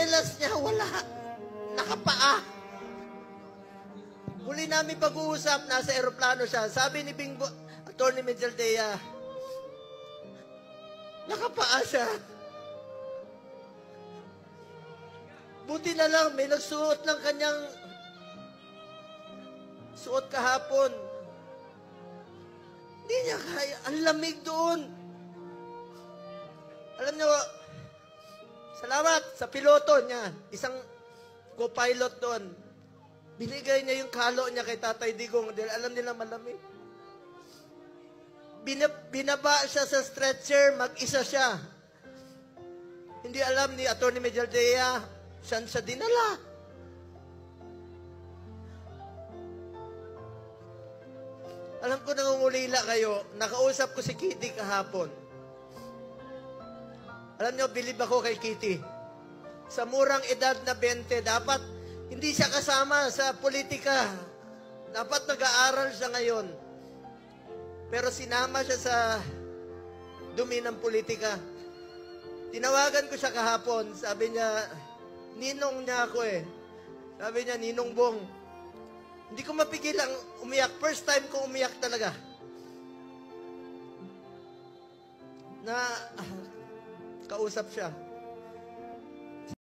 tsinelas niya, wala. Nakapaa. Huli namin pag-uusap, nasa eroplano siya. Sabi ni Bing Atty. Mejaldea, nakapaa siya. Buti na lang, may nagsuot ng kanyang suot kahapon. Hindi niya kaya. Ang lamig doon. Alam niyo, salamat sa piloto niya. Isang co-pilot doon. Binigay niya yung kalo niya kay Tatay Digong dahil alam nila malamig. Binaba siya sa stretcher, mag-isa siya. Hindi alam ni Atty. Mejaldea, saan siya dinala. Alam ko nangungulila kayo, nakausap ko si Kitty kahapon. Alam niyo, bilib ako kay Kitty. Sa murang edad na 20, dapat hindi siya kasama sa politika. Dapat nag-aaral siya ngayon. Pero sinama siya sa dumi ng politika. Tinawagan ko siya kahapon. Sabi niya, ninong niya ako eh. Sabi niya, Ninong Bong, hindi ko mapigil ang umiyak. First time ko umiyak talaga. Kausap siya.